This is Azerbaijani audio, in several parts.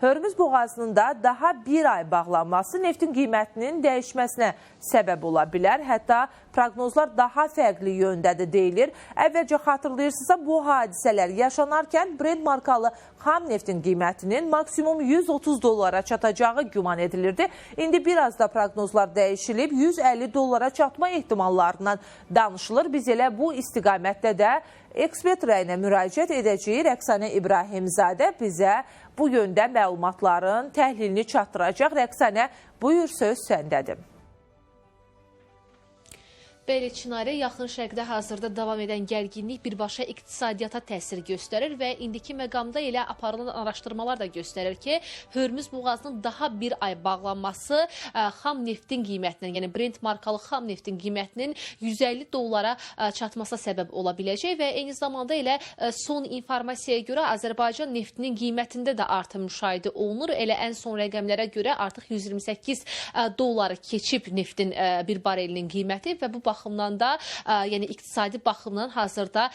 Hörmüz boğazının da daha bir ay bağlanması neftin qiymətinin dəyişməsinə səbəb ola bilər. Hətta proqnozlar daha fərqli yöndədir deyilir. Əvvəlcə xatırlayırsınızsa bu hadisələr yaşanarkən Brent markalı xam neftin qiymətinin maksimum 130 dollara çatacağı güman edilirdi. İndi biraz da proqnozlar dəyişilib, 150 dollara çatma ehtimallarından danışılır. Biz elə bu istiqamətdə də ekspert rəyinə müraciət edəcəyik. Rəqsanə İbrahimzadə bizə bu yöndə məlumatların təhlilini çatdıracaq. Rəqsanə, buyur, söz səndədir. Bəli, Çinarə, yaxın şərqdə hazırda davam edən gərginlik birbaşa iqtisadiyyata təsir göstərir və indiki məqamda elə aparılan araşdırmalar da göstərir ki, Hörmüz boğazının daha bir ay bağlanması xam neftin qiymətinin, yəni Brent markalı xam neftin qiymətinin 150 dollara çatmasına səbəb ola biləcək və eyni zamanda elə son informasiyaya görə Azərbaycan neftinin qiymətində də artım müşahidə olunur. Elə ən son rəqəmlərə görə artıq 128 dolları keçib neftin bir barelinin qiyməti və bu baxımdan da, yəni iqtisadi baxımdan hazırda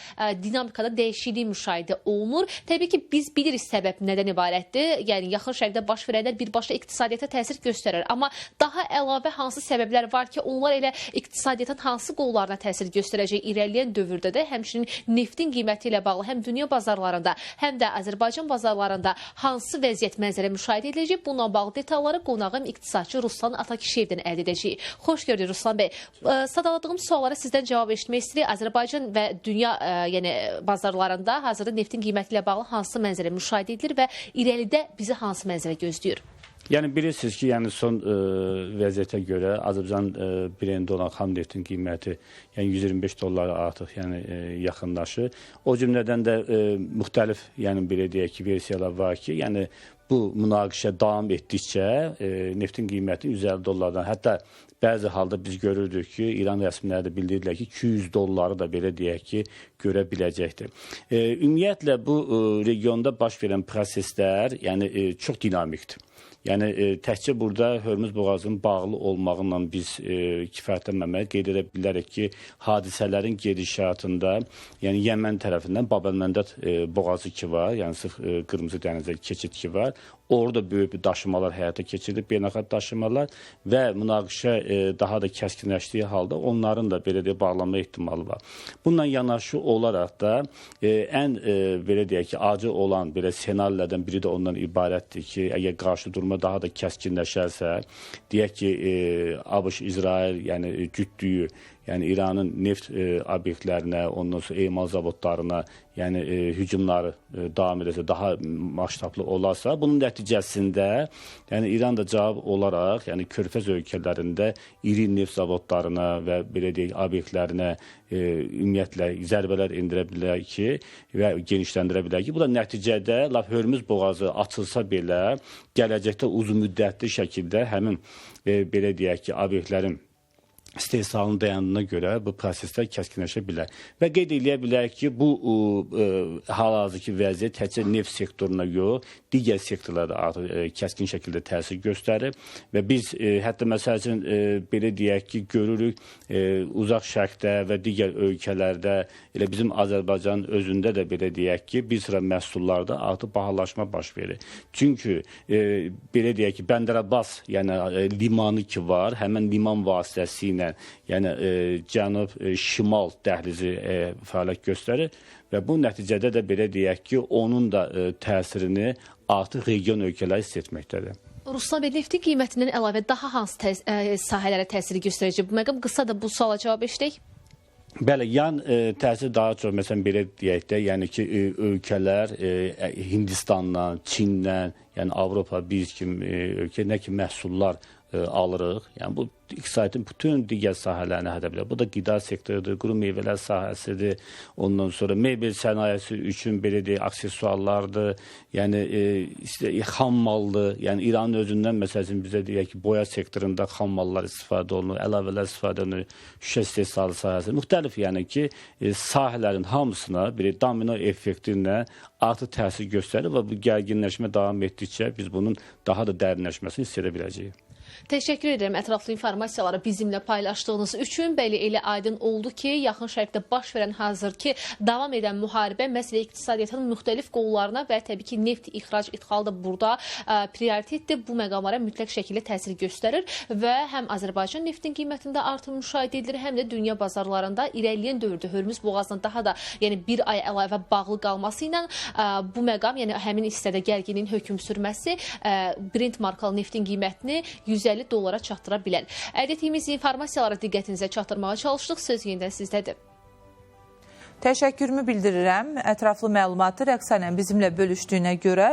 dinamikada dəyişiklik müşahidə olunur. Təbii ki, biz bilirik səbəb nədən ibarətdir. Yəni, yaxın şərqdə baş verənlər birbaşa iqtisadiyyata təsir göstərir. Amma daha əlavə hansı səbəblər var ki, onlar elə iqtisadiyyatın hansı qollarına təsir göstərəcək irəliləyən dövrdə də həmçinin neftin qiyməti ilə bağlı həm dünya bazarlarında, həm də Azərbaycan bazarlarında hansı vəziyyət mənzərə müşahidə ediləcək? Bununla bağlı detalları qonağım iqtisadçı Ruslan Atakişiyevdən əldə edəcəyik. Xoş gördük, Ruslan bəy. Sadaladığım suallara sizdən cavab eşitmək istəyirik. Azərbaycan və dünya bazarlarında hazırda neftin qiyməti ilə bağlı hansı mənzərə müşahidə edilir və irəlidə bizi hansı mənzərə gözləyir? Yəni bilirsiniz ki, yəni son vəziyyətə görə Azərbaycan Brent olan xam neftin qiyməti yəni 125 dollara artıq yəni yaxınlaşır. O cümlədən də müxtəlif, yəni belə deyək ki, versiyalar var ki, yəni bu münaqişə davam etdikcə neftin qiyməti 150 dollardan, hətta bəzi halda biz görürdük ki, İran rəsmiləri də bildirdilər ki, 200 dolları da belə deyək ki, görə biləcəkdir. Ümumiyyətlə bu regionda baş verən proseslər yəni çox dinamikdir. Yəni təkcə burada Hörmüz boğazının bağlı olmağından biz kifayətlənməməli qeyd edə bilərik ki, hadisələrin gedişatında, yəni Yəmən tərəfindən Bab-el-Məndəd boğazı ki var, yəni sırf Qırmızı dənizə keçid ki var. Orada böyük bir daşımalar həyata keçirilib, beynəlxalq daşımalar və münaqişə daha da kəskinləşdiyi halda onların da belə deyək bağlanma ehtimalı var. Bununla yanaşı olaraq da ən belə deyək ki, acı olan belə senarilərdən biri də ondan ibarətdir ki, əgər qarşı durma daha da kəskinləşərsə, deyək ki, ABŞ-İsrail yəni güddüyü, yəni İranın neft obyektlərinə, ondan sonra emal zavodlarına yəni hücumları davam edəsə, daha maştablı olarsa, bunun nəticəsində yəni İran da cavab olaraq yəni Körfəz ölkələrində iri neft zavodlarına və belə deyək obyektlərinə ümumiyyətlə zərbələr endirə bilər ki və genişləndirə bilər ki, bu da nəticədə Hörmüz boğazı açılsa belə gələcəkdə uzun müddətli şəkildə həmin belə deyək ki, obyektlərin istehsalının dayandığına görə bu proseslər kəskinləşə bilər. Və qeyd edə bilərik ki, bu hal-hazırki vəziyyət təkcə neft sektoruna yox, digər sektorlarda artıq kəskin şəkildə təsir göstərir və biz hətta məsəl üçün belə deyək ki, görürük uzaq şərqdə və digər ölkələrdə, elə bizim Azərbaycan özündə də belə deyək ki, bir sıra məhsullarda artıq bahalaşma baş verir. Çünki belə deyək ki, Bəndər-Abbas, yəni limanı ki var, həmən liman vasitəsilə yəni cənub-şimal dəhlizi fəaliyyət göstərir və bu nəticədə də belə deyək ki, onun da təsirini artıq region ölkələri hiss etməkdədir. Ruslan bəy, neftin qiymətindən əlavə daha hansı sahələrə təsiri göstərəcək? Bu məqam qısa da bu suala cavab eşitək. Bəli, yan təsir daha çox, məsələn, belə deyək də, yəni ki, ölkələr Hindistandan, Çindən, yəni Avropa, biz kimi ölkə, nə ki, məhsullar alırıq. Yəni, bu iqtisadiyyatın bütün digər sahələrini hədə bilər. Bu da qida sektorudur, quru meyvələr sahəsidir, ondan sonra mebel sənayesi üçün belə deyək, aksesuarlardır, yəni xam maldır. Yəni İranın özündən məsələn bizə deyək ki, boya sektorunda xam mallar istifadə olunur, əlavələr istifadə olunur, şüşə istehsalı sahəsi. Müxtəlif yəni ki, sahələrin hamısına bir domino effektinə artıq təsir göstərir və bu gərginləşmə davam etdikcə biz bunun daha da dərinləşməsini hiss edə biləcəyik. Təşəkkür edirəm ətraflı informasiyaları bizimlə paylaşdığınız üçün. Bəli, elə aydın oldu ki, Yaxın Şərqdə baş verən hazırki davam edən müharibə məhz iqtisadiyyatın müxtəlif qollarına və təbii ki, neft ixrac idxalı da burada prioritetdir. Bu məqamlara mütləq şəkildə təsir göstərir və həm Azərbaycan neftin qiymətində artım müşahidə edilir, həm də dünya bazarlarında irəliləyən dövrdə Hörmüz boğazına daha da bir ay əlavə bağlı qalması ilə bu məqam, yəni həmin hissədə gərginliyin hökm sürməsi Brent markalı neftin qiymətini $150 çatdıra bilər. Əldə etdiyimiz informasiyaları diqqətinizə çatdırmağa çalışdıq. Söz yenidən sizdədir. Təşəkkürümü bildirirəm. Ətraflı məlumatı Rəqsanə bizimlə bölüşdüyünə görə.